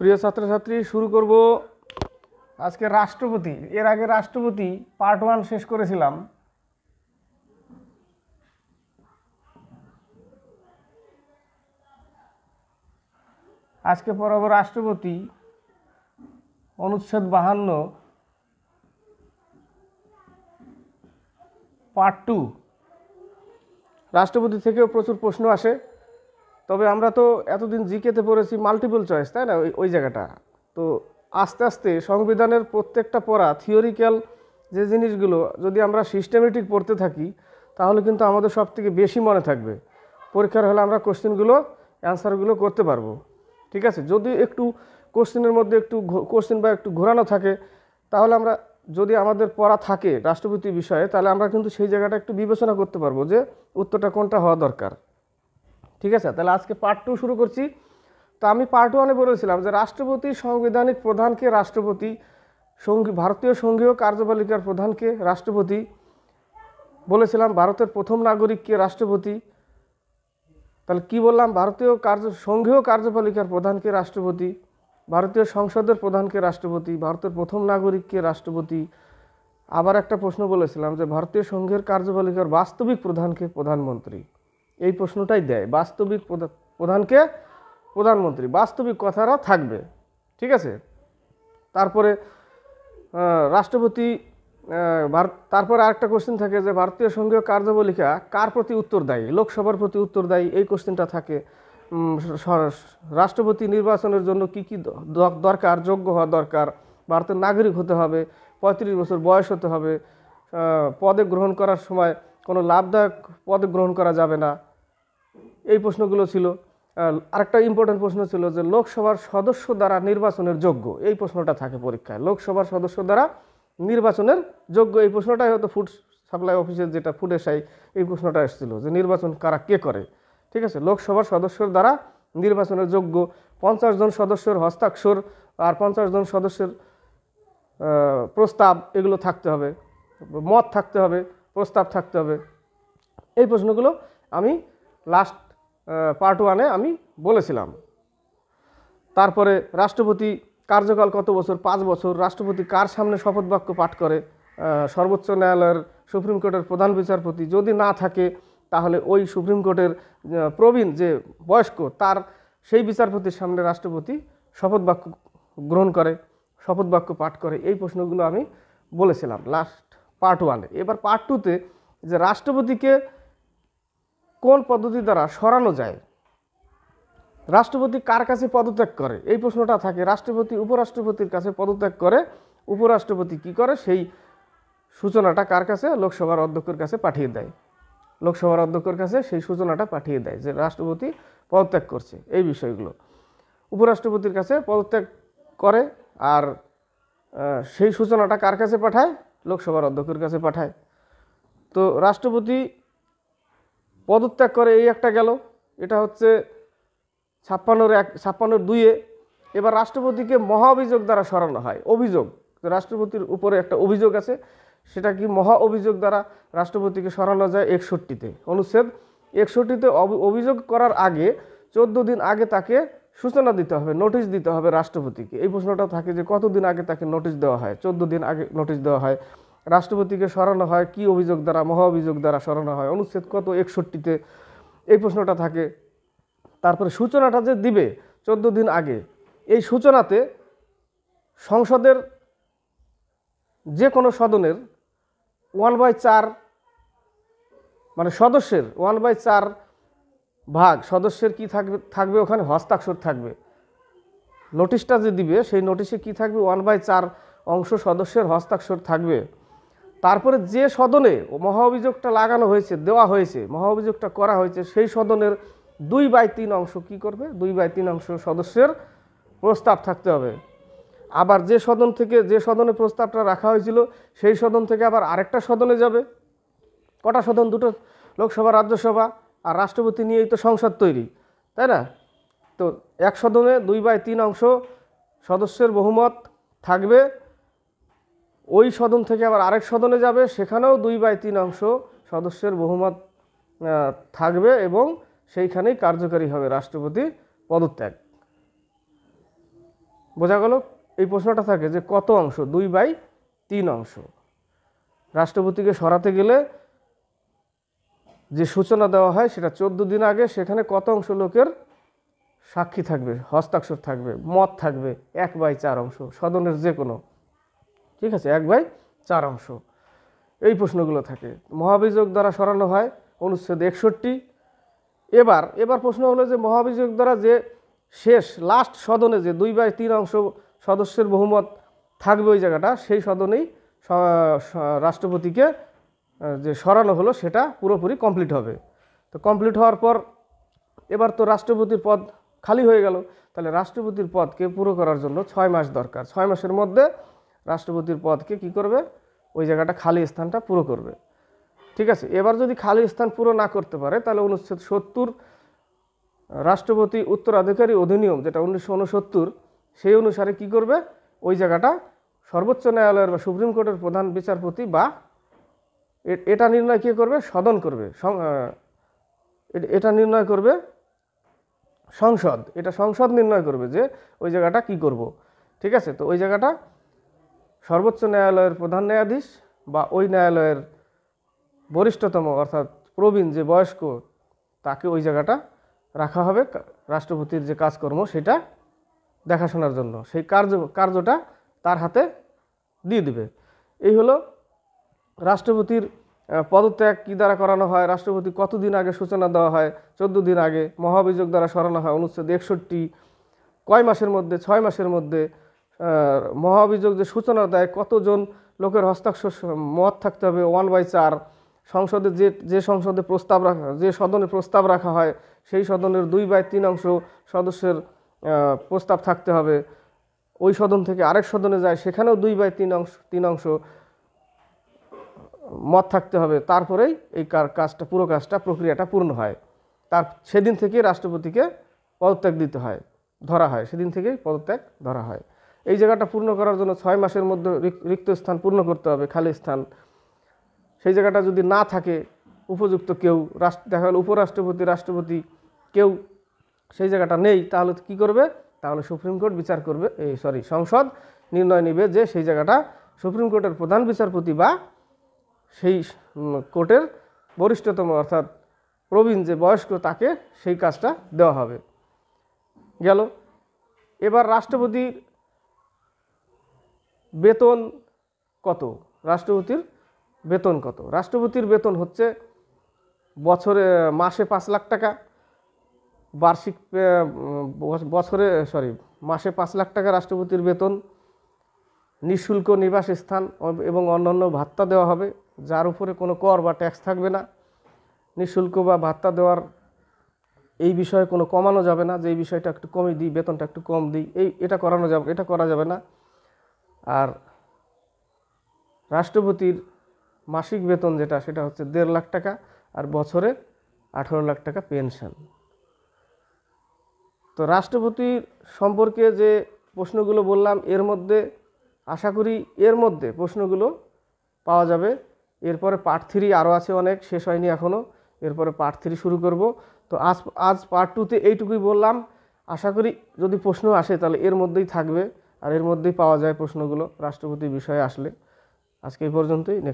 প্রিয় ছাত্রছাত্রী, শুরু করব আজকে রাষ্ট্রপতি। এর আগে রাষ্ট্রপতি পার্ট 1 শেষ করেছিলাম। আজকে পড়াবো রাষ্ট্রপতি অনুচ্ছেদ 52 পার্ট 2। রাষ্ট্রপতি থেকেও প্রচুর প্রশ্ন আসে, তবে আমরা তো এতদিন জিকেতে পড়েছি মাল্টিপল চয়েস, তাই না? ওই জায়গাটা তো আস্তে আস্তে সংবিধানের প্রত্যেকটা পড়া থিওরিক্যাল যে জিনিসগুলো যদি আমরা সিস্টেমেটিক পড়তে থাকি তাহলে কিন্তু আমাদের সব থেকে বেশি মনে থাকবে। পরীক্ষার হলে আমরা কোশ্চেনগুলো অ্যান্সারগুলো করতে পারবো। ঠিক আছে, যদি একটু কোশ্চেনের মধ্যে একটু কোশ্চেন বা একটু ঘোরানো থাকে তাহলে আমরা, যদি আমাদের পড়া থাকে রাষ্ট্রপতি বিষয়ে, তাহলে আমরা কিন্তু সেই জায়গাটা একটু বিবেচনা করতে পারবো যে উত্তরটা কোনটা হওয়া দরকার। ঠিক আছে, তাহলে আজকে পার্ট 2 শুরু করছি। তো আমি পার্ট 1-এ বলেছিলাম যে রাষ্ট্রপতি সাংবিধানিক প্রধানকে রাষ্ট্রপতি, ভারতীয় সংঘীয় কার্যপালিকার প্রধানকে রাষ্ট্রপতি, বলেছিলাম ভারতের প্রথম নাগরিককে রাষ্ট্রপতি। তাহলে কি বললাম? ভারতীয় সংঘীয় কার্যপালিকার প্রধানকে রাষ্ট্রপতি, ভারতীয় সংসদের প্রধানকে রাষ্ট্রপতি, ভারতের প্রথম নাগরিককে রাষ্ট্রপতি। আবার একটা প্রশ্ন বলেছিলাম যে ভারতীয় সংঘের কার্যপালিকার বাস্তবিক প্রধানকে প্রধানমন্ত্রী। এই প্রশ্নটাই দেয়, বাস্তবিক প্রধানকে প্রধানমন্ত্রী, বাস্তবিক কথাটা থাকবে। ঠিক আছে, তারপরে রাষ্ট্রপতি, তারপরে আরেকটা কোশ্চেন থাকে যে ভারতীয় সংঘীয় কার্যপালিকা কার প্রতি উত্তরদায়ী? লোকসভার প্রতি উত্তরদায়ী, এই কোশ্চেনটা থাকে। রাষ্ট্রপতি নির্বাচনের জন্য কি কি দরকার? যোগ্য হওয়া দরকার, ভারতের নাগরিক হতে হবে, 35 বছর বয়স হতে হবে, পদে গ্রহণ করার সময় কোনো লাভদায়ক পদে গ্রহণ করা যাবে না। এই প্রশ্নগুলো ছিল। আরেকটা ইম্পর্টেন্ট প্রশ্ন ছিল যে লোকসভার সদস্য দ্বারা নির্বাচনের যোগ্য, এই প্রশ্নটা থাকে পরীক্ষায়। লোকসভার সদস্য দ্বারা নির্বাচনের যোগ্য, এই প্রশ্নটাই হয়তো ফুড সাপ্লাই অফিসের যেটা ফুড এসআই, এই প্রশ্নটা এসেছিল যে নির্বাচন কারা কে করে। ঠিক আছে, লোকসভার সদস্যর দ্বারা নির্বাচনের যোগ্য, 50 জন সদস্যের হস্তাক্ষর আর 50 জন সদস্যের প্রস্তাব, এগুলো থাকতে হবে, মত থাকতে হবে, প্রস্তাব থাকতে হবে। এই প্রশ্নগুলো আমি লাস্ট পার্ট 1-এ আমি বলেছিলাম। তারপরে রাষ্ট্রপতি কার্যকাল কত বছর? 5 বছর। রাষ্ট্রপতি কার সামনে শপথ বাক্য পাঠ করে? সর্বোচ্চ ন্যায়ালয়ের, সুপ্রিম কোর্টের প্রধান বিচারপতি। যদি না থাকে তাহলে ওই সুপ্রিম কোর্টের প্রবীণ যে বয়স্ক, তার সেই বিচারপতির সামনে রাষ্ট্রপতি শপথ বাক্য গ্রহণ করে, শপথ বাক্য পাঠ করে। এই প্রশ্নগুলো আমি বলেছিলাম লাস্ট পার্ট 1-এ। এবার পার্ট 2-তে যে রাষ্ট্রপতিকে কোন পদ্ধতি দ্বারা সরানো যায়, রাষ্ট্রপতি কার কাছে পদত্যাগ করে, এই প্রশ্নটা থাকে। রাষ্ট্রপতি উপরাষ্ট্রপতির কাছে পদত্যাগ করে। উপরাষ্ট্রপতি কি করে? সেই সূচনাটা কার কাছে? লোকসভার অধ্যক্ষের কাছে পাঠিয়ে দেয়। লোকসভার অধ্যক্ষের কাছে সেই সূচনাটা পাঠিয়ে দেয় যে রাষ্ট্রপতি পদত্যাগ করছে। এই বিষয়গুলো উপরাষ্ট্রপতির কাছে পদত্যাগ করে, আর সেই সূচনাটা কার কাছে পাঠায়? লোকসভার অধ্যক্ষের কাছে পাঠায়। তো রাষ্ট্রপতি পদত্যাগ করে, এই একটা গেল। এটা হচ্ছে 56-2-এ। এবার রাষ্ট্রপতিকে মহা অভিযোগ দ্বারা সরানো হয়। অভিযোগ, রাষ্ট্রপতির উপরে একটা অভিযোগ আছে, সেটা কি মহা অভিযোগ দ্বারা রাষ্ট্রপতিকে সরানো যায় 61-তে। অনুচ্ছেদ 61-তে অভিযোগ করার আগে 14 দিন আগে তাকে সূচনা দিতে হবে, নোটিশ দিতে হবে রাষ্ট্রপতিকে। এই প্রশ্নটা থাকে যে কতদিন আগে তাকে নোটিশ দেওয়া হয়? 14 দিন আগে নোটিশ দেওয়া হয়। রাষ্ট্রপতিকে সরানো হয় কি অভিযোগ দ্বারা? মহা অভিযোগ দ্বারা সরানো হয়। অনুচ্ছেদ কত? 61-তে এই প্রশ্নটা থাকে। তারপরে সূচনাটা যে দিবে 14 দিন আগে, এই সূচনাতে সংসদের যে কোনো সদনের 1/4, মানে সদস্যের 1/4 ভাগ সদস্যের কি থাকবে? ওখানে হস্তাক্ষর থাকবে। নোটিশটা যে দিবে সেই নোটিশে কি থাকবে? 1/4 অংশ সদস্যের হস্তাক্ষর থাকবে। তারপরে যে সদনে মহা অভিযোগটা লাগানো হয়েছে, দেওয়া হয়েছে, মহা অভিযোগটা করা হয়েছে, সেই সদনের 2/3 অংশ কি করবে? 2/3 অংশ সদস্যের প্রস্তাব থাকতে হবে। আবার যে সদন থেকে, যে সদনে প্রস্তাবটা রাখা হয়েছিল, সেই সদন থেকে আবার আরেকটা সদনে যাবে। কটা সদন? 2টো, লোকসভা, রাজ্যসভা। আর রাষ্ট্রপতি নিয়েই তো সংসদ তৈরি, তাই না? তো এক সদনে 2/3 অংশ সদস্যের বহুমত থাকবে। ওই সদন থেকে আবার আরেক সদনে যাবে, সেখানেও 2/3 অংশ সদস্যের বহুমত থাকবে, এবং সেইখানেই কার্যকারী হবে রাষ্ট্রপতি পদত্যাগ। বোঝা গেল? এই প্রশ্নটা থাকে যে কত অংশ, 2/3 অংশ। রাষ্ট্রপতিকে সরাতে গেলে যে সূচনা দেওয়া হয় সেটা 14 দিন আগে, সেখানে কত অংশ লোকের সাক্ষী থাকবে, হস্তাক্ষর থাকবে, মত থাকবে? 1/4 অংশ, সদনের যে কোনো, ঠিক আছে, 1/4 অংশ। এই প্রশ্নগুলো থাকে। মহাভিযোগ দ্বারা সরানো হয় অনুচ্ছেদ 61। এবার প্রশ্ন হলো যে মহাভিযোগ দ্বারা যে শেষ লাস্ট সদনে যে 2/3 অংশ সদস্যের বহুমত থাকবে ওই জায়গাটা, সেই সদনেই রাষ্ট্রপতিকে যে সরানো হলো সেটা পুরোপুরি কমপ্লিট হবে। তো কমপ্লিট হওয়ার পর এবার তো রাষ্ট্রপতির পদ খালি হয়ে গেল। তাহলে রাষ্ট্রপতির পদকে পুরো করার জন্য 6 মাস দরকার। 6 মাসের মধ্যে রাষ্ট্রপতির পদকে কি করবে? ওই জায়গাটা খালি স্থানটা পুরো করবে, ঠিক আছে। এবার যদি খালি স্থান পুরো না করতে পারে তাহলে অনুচ্ছেদ 70 রাষ্ট্রপতি উত্তরাধিকারী অধিনিয়ম, যেটা 1969, সেই অনুসারে কি করবে? ওই জায়গাটা সর্বোচ্চ ন্যায়ালয়ের বা সুপ্রিম কোর্টের প্রধান বিচারপতি বা এটা নির্ণয় কে করবে? সদন করবে। এটা নির্ণয় করবে সংসদ। এটা সংসদ নির্ণয় করবে যে ওই জায়গাটা কি করব, ঠিক আছে। তো ওই জায়গাটা সর্বোচ্চ ন্যায়ালয়ের প্রধান ন্যায়াধীশ বা ওই ন্যায়ালয়ের বরিষ্ঠতম অর্থাৎ প্রবীণ যে বয়স্ক, তাকে ওই জায়গাটা রাখা হবে রাষ্ট্রপতির যে কাজকর্ম সেটা দেখাশোনার জন্য। সেই কার্যটা তার হাতে দিয়ে দিবে। এই হলো রাষ্ট্রপতির পদত্যাগ কী দ্বারা করানো হয়, রাষ্ট্রপতি কতদিন আগে সূচনা দেওয়া হয়? 14 দিন আগে। মহাভিযোগ দ্বারা সরানো হয় অনুচ্ছেদ 61। কয় মাসের মধ্যে? 6 মাসের মধ্যে। মহাভিযোগ যে সূচনা দেয় কতজন লোকের হস্তাক্ষর মত থাকতে হবে? 1/4। সংসদে যে সংসদে প্রস্তাব রাখা, যে সদনে প্রস্তাব রাখা হয় সেই সদনের 2/3 অংশ সদস্যের প্রস্তাব থাকতে হবে। ওই সদন থেকে আরেক সদনে যায়, সেখানেও 2/3 অংশ মত থাকতে হবে। তারপরেই এই কাজটা, পুরো কাজটা, প্রক্রিয়াটা পূর্ণ হয়। সেদিন থেকে রাষ্ট্রপতিকে পদত্যাগ দিতে হয়, ধরা হয়, সেদিন থেকেই পদত্যাগ ধরা হয়। এই জায়গাটা পূর্ণ করার জন্য 6 মাসের মধ্যে রিক্ত স্থান পূর্ণ করতে হবে, খালি স্থান। সেই জায়গাটা যদি না থাকে উপযুক্ত কেউ, দেখা গেল উপরাষ্ট্রপতি, রাষ্ট্রপতি, কেউ সেই জায়গাটা নেই, তাহলে কি করবে? তাহলে সুপ্রিম কোর্ট বিচার করবে, সংসদ নির্ণয় নেবে যে সেই জায়গাটা সুপ্রিম কোর্টের প্রধান বিচারপতি বা সেই কোর্টের বরিষ্ঠতম অর্থাৎ প্রবীণ যে বয়স্ক, তাকে সেই কাজটা দেওয়া হবে। গেল। এবার রাষ্ট্রপতির বেতন কত? রাষ্ট্রপতির বেতন কত? রাষ্ট্রপতির বেতন হচ্ছে মাসে 5 লাখ টাকা, বার্ষিক মাসে 5 লাখ টাকা রাষ্ট্রপতির বেতন। নিঃশুল্ক নিবাস স্থান এবং অন্যান্য ভাত্তা দেওয়া হবে, যার উপরে কোনো কর বা ট্যাক্স থাকবে না। নিঃশুল্ক বা ভাত্তা দেওয়ার এই বিষয়ে কোনো কমানো যাবে না, যে এই বিষয়টা একটু কমই দিই, বেতনটা একটু কম দিই, এটা করা যাবে না। আর রাষ্ট্রপতির মাসিক বেতন যেটা, সেটা হচ্ছে 1.5 লাখ টাকা, আর বছরে 18 লাখ টাকা পেনশন। তো রাষ্ট্রপতির সম্পর্কে যে প্রশ্নগুলো বললাম, আশা করি এর মধ্যে প্রশ্নগুলো পাওয়া যাবে। এরপরে পার্ট 3 আরও আছে, অনেক শেষ হয়নি এখনও। এরপরে পার্ট 3 শুরু করব। তো আজ পার্ট 2তে এইটুকুই বললাম। আশা করি যদি প্রশ্ন আসে তাহলে এর মধ্যেই থাকবে, আর এর মধ্যেই পাওয়া যায় প্রশ্নগুলো রাষ্ট্রপতি বিষয়ে আসলে। আজকে এই পর্যন্তই। নেক্সট